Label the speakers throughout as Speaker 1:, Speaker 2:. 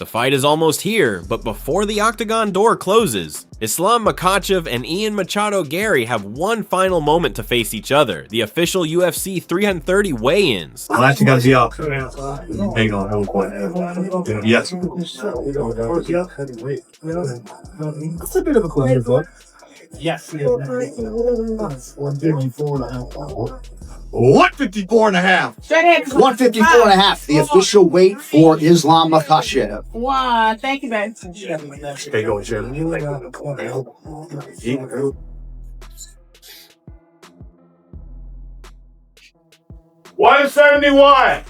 Speaker 1: The fight is almost here, but before the octagon door closes, Islam Makhachev and Ian Machado Garry have one final moment to face each other, the official UFC 330 weigh-ins.
Speaker 2: Hang on, real quick. Yes.
Speaker 3: It's a bit of a close book.
Speaker 2: Yes. 154 and a half.
Speaker 4: 154 and a half, the official weight for Islam Makhachev.
Speaker 5: Wow, thank you, man.
Speaker 2: Okay, go, Jim. 171.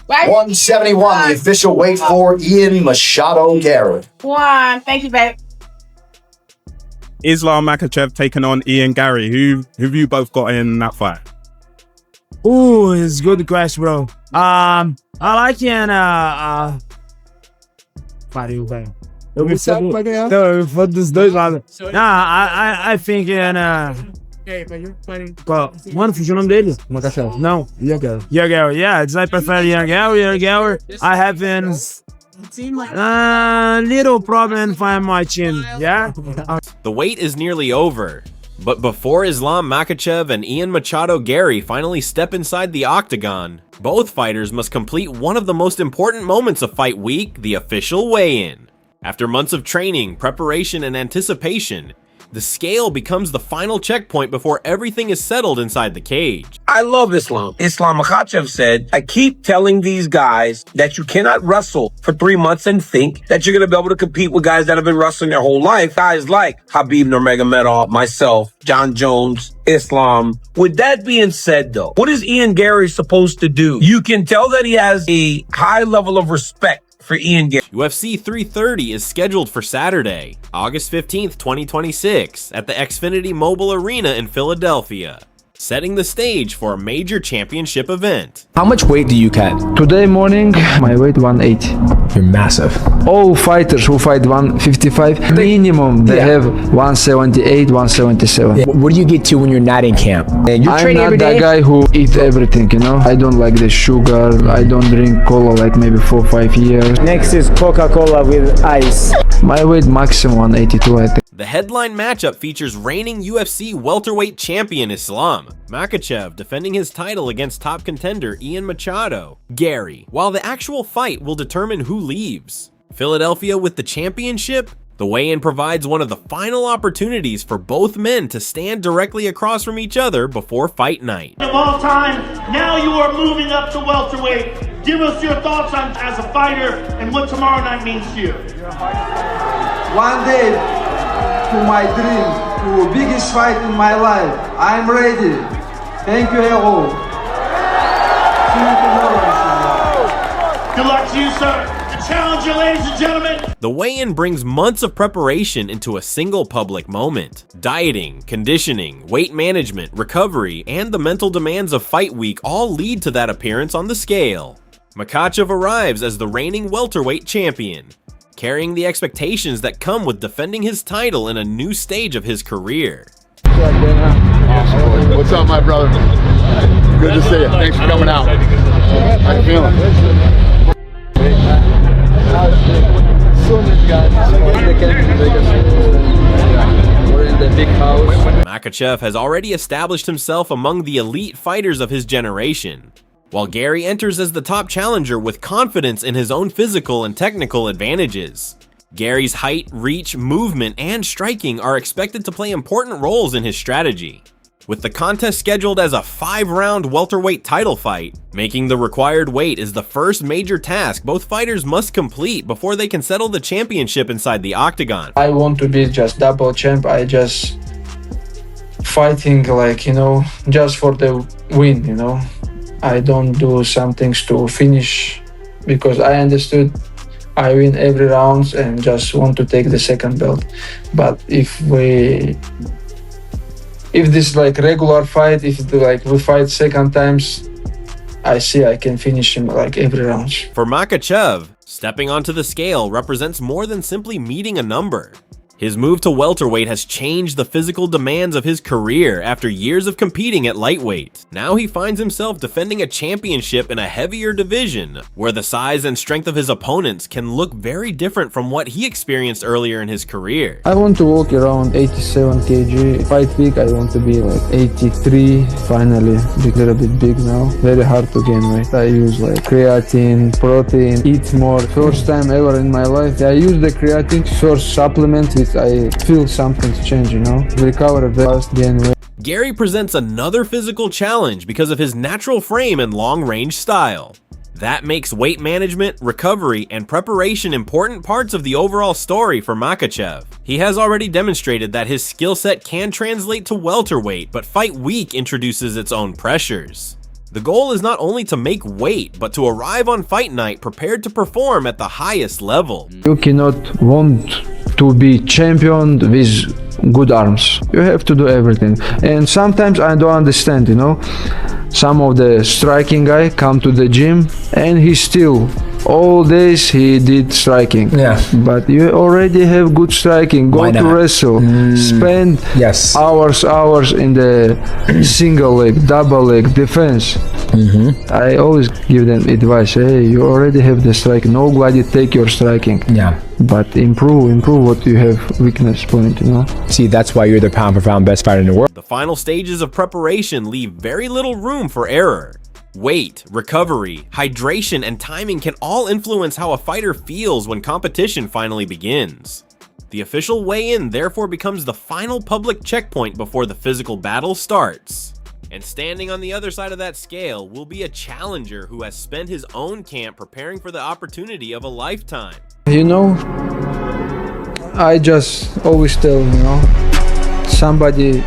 Speaker 4: 171, the official weight for Ian Machado Garrett.
Speaker 5: Wow, thank you, babe.
Speaker 6: Islam Makhachev taking on Ian Garry. Who have you both got in that fight?
Speaker 7: Ooh, it's a good question, bro. I like Ian. Não, foi dos dois lados. I think Ian. Mano, fugiu o nome dele? Makhachev. Não, Ian Garry. Yeah, I prefer Ian Garry. I have little problem find my chin. Yeah.
Speaker 1: The wait is nearly over. But before Islam Makhachev and Ian Machado Garry finally step inside the octagon, both fighters must complete one of the most important moments of fight week, the official weigh-in. After months of training, preparation, and anticipation, the scale becomes the final checkpoint before everything is settled inside the cage.
Speaker 8: I love Islam. Islam Makhachev said, I keep telling these guys that you cannot wrestle for 3 months and think that you're going to be able to compete with guys that have been wrestling their whole life. Guys like Khabib Nurmagomedov, myself, John Jones, Islam. With that being said, though, what is Ian Garry supposed to do? You can tell that he has a high level of respect for Ian Garry.
Speaker 1: UFC 330 is scheduled for Saturday, August 15th, 2026 at the Xfinity Mobile Arena in Philadelphia, setting the stage for a major championship event.
Speaker 9: How much weight do you cut?
Speaker 10: Today morning, my weight 180.
Speaker 9: You're massive.
Speaker 10: All fighters who fight 155, minimum they have 178, 177.
Speaker 9: Yeah. What do you get to when you're not in camp? And you're
Speaker 10: I'm not that guy who eats everything, you know. I don't like the sugar. I don't drink cola like maybe 4 or 5 years.
Speaker 7: Next is Coca-Cola with ice.
Speaker 10: My weight maximum 182, I think.
Speaker 1: The headline matchup features reigning UFC welterweight champion Islam Makhachev defending his title against top contender Ian Machado Garry, while the actual fight will determine who leaves. Philadelphia with the championship? The weigh-in provides one of the final opportunities for both men to stand directly across from each other before fight night.
Speaker 11: Of all time, now you are moving up to welterweight. Give us your thoughts on as a fighter and what tomorrow night means to you.
Speaker 12: One day to my dream, to biggest fight in my life. I'm ready. Thank you all. See you tomorrow.
Speaker 11: Good luck to you, sir. The challenger, ladies and gentlemen.
Speaker 1: The weigh-in brings months of preparation into a single public moment. Dieting, conditioning, weight management, recovery, and the mental demands of fight week all lead to that appearance on the scale. Makhachev arrives as the reigning welterweight champion, carrying the expectations that come with defending his title in a new stage of his career.
Speaker 2: What's up, my brother? Good to see you. Thanks for coming out. How you feeling?
Speaker 10: We're in the big house.
Speaker 1: Makhachev has already established himself among the elite fighters of his generation, while Garry enters as the top challenger with confidence in his own physical and technical advantages. Garry's height, reach, movement, and striking are expected to play important roles in his strategy. With the contest scheduled as a 5-round welterweight title fight, making the required weight is the first major task both fighters must complete before they can settle the championship inside the octagon.
Speaker 10: I want to be just double champ. I just fighting like, you know, just for the win, you know. I don't do some things to finish because I understood I win every round and just want to take the second belt. But if this like regular fight, if like we fight second times, I see I can finish him like every round.
Speaker 1: For Makhachev, stepping onto the scale represents more than simply meeting a number. His move to welterweight has changed the physical demands of his career after years of competing at lightweight. Now he finds himself defending a championship in a heavier division, where the size and strength of his opponents can look very different from what he experienced earlier in his career.
Speaker 10: I want to walk around 87 kg. Fight week, I want to be like 83. Finally, a little bit big now. Very hard to gain weight. I use like creatine, protein, eat more. First time ever in my life, I use the creatine. First supplement, I feel something's changed, you know. Recover fast, gain weight.
Speaker 1: Garry presents another physical challenge because of his natural frame and long-range style. That makes weight management, recovery, and preparation important parts of the overall story for Makhachev. He has already demonstrated that his skill set can translate to welterweight, but fight week introduces its own pressures. The goal is not only to make weight, but to arrive on fight night prepared to perform at the highest level.
Speaker 10: You cannot want to be champion with good arms. You have to do everything. And sometimes I don't understand, you know. Some of the striking guy come to the gym and he still all days he did striking.
Speaker 9: Yeah.
Speaker 10: But you already have good striking. Go to wrestle. Spend hours in the single leg, double leg defense. I always give them advice. Hey, you already have the striking. Nobody take your striking.
Speaker 9: Yeah.
Speaker 10: But improve what you have weakness point, you know.
Speaker 9: See, that's why you're the pound for pound best fighter in the world.
Speaker 1: The final stages of preparation leave very little room for error. Weight, recovery, hydration, and timing can all influence how a fighter feels when competition finally begins. The official weigh-in therefore becomes the final public checkpoint before the physical battle starts. And standing on the other side of that scale will be a challenger who has spent his own camp preparing for the opportunity of a lifetime.
Speaker 10: You know, I just always tell, you know, somebody,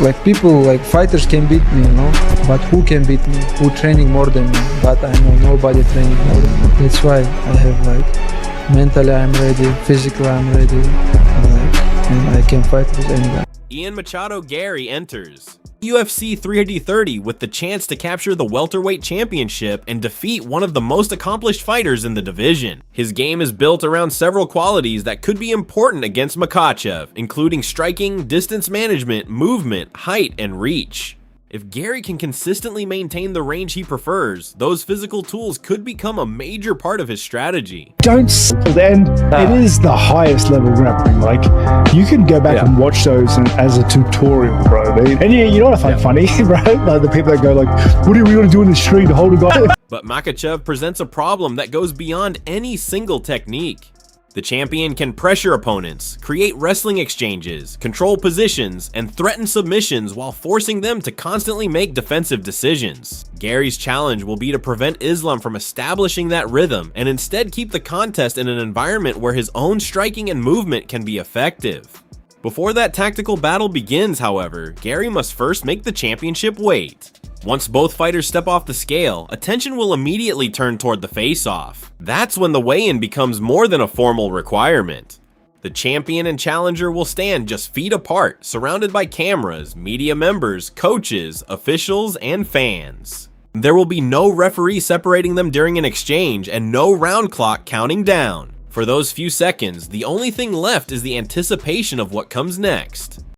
Speaker 10: like people, like fighters can beat me, you know, but who can beat me? Who training more than me? But I know nobody training more than me. That's why I have like, mentally I'm ready, physically I'm ready, and I can fight with anyone.
Speaker 1: MACHADO GARRY enters UFC 330 with the chance to capture the welterweight championship and defeat one of the most accomplished fighters in the division. His game is built around several qualities that could be important against Makhachev, including striking, distance management, movement, height, and reach. If Garry can consistently maintain the range he prefers, those physical tools could become a major part of his strategy.
Speaker 13: Don't then it is the highest level grappling. Like you can go back and watch those as a tutorial, bro. And you know what I find funny, right? Like the people that go like, what are we gonna do in the street to hold a guy?
Speaker 1: But Makhachev presents a problem that goes beyond any single technique. The champion can pressure opponents, create wrestling exchanges, control positions, and threaten submissions while forcing them to constantly make defensive decisions. Garry's challenge will be to prevent Islam from establishing that rhythm and instead keep the contest in an environment where his own striking and movement can be effective. Before that tactical battle begins, however, Garry must first make the championship weight. Once both fighters step off the scale, attention will immediately turn toward the face-off. That's when the weigh-in becomes more than a formal requirement. The champion and challenger will stand just feet apart, surrounded by cameras, media members, coaches, officials, and fans. There will be no referee separating them during an exchange and no round clock counting down. For those few seconds, the only thing left is the anticipation of what comes next.